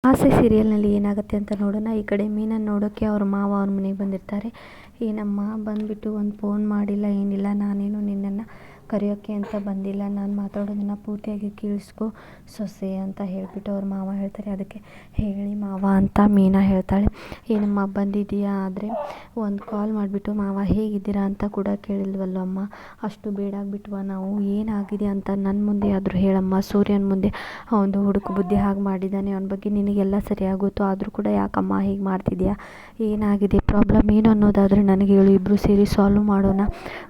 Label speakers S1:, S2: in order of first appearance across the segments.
S1: ಆಸೆ ಸೀರಿಯಲ್ನಲ್ಲಿ ಏನಾಗುತ್ತೆ ಅಂತ ನೋಡೋಣ. ಈ ಕಡೆ ಮೀನನ್ನು ನೋಡೋಕ್ಕೆ ಅವ್ರ ಮಾವ ಅವ್ರ ಮನೆಗೆ ಬಂದಿರ್ತಾರೆ. ಏನಮ್ಮ ಬಂದುಬಿಟ್ಟು ಒಂದು ಫೋನ್ ಮಾಡಿಲ್ಲ, ಏನಿಲ್ಲ, ನಾನೇನು ನಿನ್ನನ್ನು ಕರೆಯೋಕ್ಕೆ ಅಂತ ಬಂದಿಲ್ಲ, ನಾನು ಮಾತಾಡೋದನ್ನು ಪೂರ್ತಿಯಾಗಿ ಕೇಳಿಸ್ಕೊ ಸೊಸೆ ಅಂತ ಹೇಳಿಬಿಟ್ಟು ಅವ್ರ ಮಾವ ಹೇಳ್ತಾರೆ. ಅದಕ್ಕೆ ಹೇಳಿ ಮಾವ ಅಂತ ಮೀನಾ ಹೇಳ್ತಾಳೆ. ಏನಮ್ಮ ಬಂದಿದ್ದೀಯಾ, ಆದರೆ ಒಂದು ಕಾಲ್ ಮಾಡಿಬಿಟ್ಟು ಮಾವ ಹೇಗಿದ್ದೀರಾ ಅಂತ ಕೂಡ ಕೇಳಿಲ್ವಲ್ಲ ಅಮ್ಮ, ಅಷ್ಟು ಬೇಡಾಗ್ಬಿಟ್ವಾ ನಾವು, ಏನಾಗಿದೆ ಅಂತ ನನ್ನ ಮುಂದೆ ಆದರೂ ಹೇಳಮ್ಮ, ಸೂರ್ಯನ ಮುಂದೆ ಅವನು ಹುಡುಕು ಬುದ್ಧಿ ಹಾಗೆ ಮಾಡಿದ್ದಾನೆ, ಅವನ ಬಗ್ಗೆ ನಿನಗೆಲ್ಲ ಸರಿಯಾಗಿ ಗೊತ್ತು, ಆದರೂ ಕೂಡ ಯಾಕಮ್ಮ ಹೀಗೆ ಮಾಡ್ತಿದ್ಯಾ, ಏನಾಗಿದೆ, ಪ್ರಾಬ್ಲಮ್ ಏನು ಅನ್ನೋದಾದರೆ ನನಗೆ ಹೇಳು, ಇಬ್ಬರು ಸೇರಿ ಸಾಲ್ವ್ ಮಾಡೋಣ,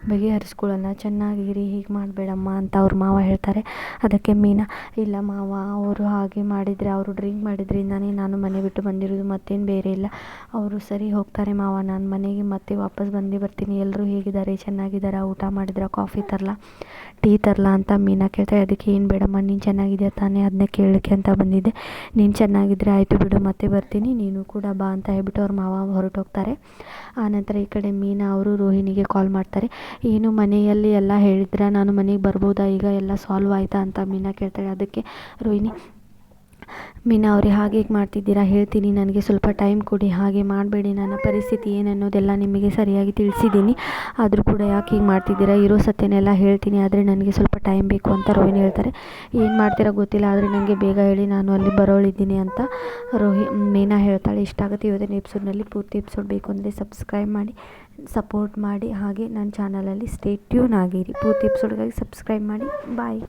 S1: ಬಗೆಹರಿಸ್ಕೊಳ್ಳೋಣ, ಚೆನ್ನಾಗಿರಿ, ಹೀಗೆ ಮಾಡಬೇಡಮ್ಮ ಅಂತ ಅವ್ರ ಮಾವ ಹೇಳ್ತಾರೆ. ಅದಕ್ಕೆ ಮೀನಾ, ಇಲ್ಲ ಮಾವ, ಅವರು ಹಾಗೆ ಮಾಡಿದರೆ, ಅವರು ಡ್ರಿಂಕ್ ಮಾಡಿದ್ರಿಂದಾನೇ ನಾನು ಮನೆ ಬಿಟ್ಟು ಬಂದಿರೋದು, ಮತ್ತೇನು ಬೇರೆ ಇಲ್ಲ, ಅವರು ಸರಿ ಹೋಗ್ತಾರೆ ಮಾವ, ನಾನು ಮನೆಗೆ ಮತ್ತೆ ವಾಪಸ್ ಬಂದೇ ಬರ್ತೀನಿ, ಎಲ್ಲರೂ ಹೇಗಿದ್ದಾರೆ, ಚೆನ್ನಾಗಿದ್ದಾರಾ, ಊಟ ಮಾಡಿದ್ರ, ಕಾಫಿ ತರಲಾ, ಟೀ ತರಲಾ ಅಂತ ಮೀನಾ ಕೇಳ್ತಾರೆ. ಅದಕ್ಕೆ ಏನು ಬೇಡಮ್ಮ, ನೀನು ಚೆನ್ನಾಗಿದೆಯಾ ತಾನೇ, ಅದನ್ನೇ ಕೇಳೋಕ್ಕೆ ಅಂತ ಬಂದಿದ್ದೆ, ನೀನು ಚೆನ್ನಾಗಿದ್ದರೆ ಆಯಿತು ಬಿಡು, ಮತ್ತೆ ಬರ್ತೀನಿ, ನೀನು ಕೂಡ ಬಾ ಅಂತ ಹೇಳ್ಬಿಟ್ಟು ಅವ್ರ ಮಾವ ಹೊರಟೋಗ್ತಾರೆ. ಆನಂತರ ಈ ಕಡೆ ಮೀನಾ ಅವರು ರೋಹಿಣಿಗೆ ಕಾಲ್ ಮಾಡ್ತಾರೆ. ಏನು ಮನೆಯಲ್ಲಿ ಎಲ್ಲ ಹೇಳಿದ್ರ, ನಾನು ಮನೆಗೆ ಬರ್ಬೋದಾ, ಈಗ ಎಲ್ಲ ಸಾಲ್ವ್ ಆಯಿತಾ ಅಂತ ಮೀನಾ ಕೇಳ್ತಾಳೆ. ಅದಕ್ಕೆ ರೋಹಿಣಿ, ಮೀನಾ ಅವರೇ ಹಾಗೆ ಹೇಗೆ ಮಾಡ್ತಿದ್ದೀರಾ ಹೇಳ್ತೀನಿ, ನನಗೆ ಸ್ವಲ್ಪ ಟೈಮ್ ಕೊಡಿ, ಹಾಗೆ ಮಾಡಬೇಡಿ, ನನ್ನ ಪರಿಸ್ಥಿತಿ ಏನನ್ನೋದೆಲ್ಲ ನಿಮಗೆ ಸರಿಯಾಗಿ ತಿಳಿಸಿದ್ದೀನಿ, ಆದರೂ ಕೂಡ ಯಾಕೆ ಹೀಗೆ ಮಾಡ್ತಿದ್ದೀರಾ, ಇರೋ ಸತ್ಯನೆಲ್ಲ ಹೇಳ್ತೀನಿ, ಆದರೆ ನನಗೆ ಸ್ವಲ್ಪ ಟೈಮ್ ಬೇಕು ಅಂತ ರೋಹಿಣಿ ಹೇಳ್ತಾರೆ. ಏನು ಮಾಡ್ತೀರಾ ಗೊತ್ತಿಲ್ಲ, ಆದರೆ ನನಗೆ ಬೇಗ ಹೇಳಿ, ನಾನು ಅಲ್ಲಿ ಬರೋಳಿದ್ದೀನಿ ಅಂತ ಮೀನಾ ಹೇಳ್ತಾಳೆ. ಇಷ್ಟ ಆಗುತ್ತೆ ಇವತ್ತಿನ ಎಪಿಸೋಡ್ನಲ್ಲಿ. ಪೂರ್ತಿ ಎಪಿಸೋಡ್ ಬೇಕು ಅಂದರೆ ಸಬ್ಸ್ಕ್ರೈಬ್ ಮಾಡಿ, ಸಪೋರ್ಟ್ ಮಾಡಿ, ಹಾಗೆ ನನ್ನ ಚಾನಲಲ್ಲಿ ಸ್ಟೇ ಟ್ಯೂನ್ ಆಗಿರಿ. ಪೂರ್ತಿ ಎಪಿಸೋಡ್ಗಾಗಿ ಸಬ್ಸ್ಕ್ರೈಬ್ ಮಾಡಿ. ಬಾಯ್.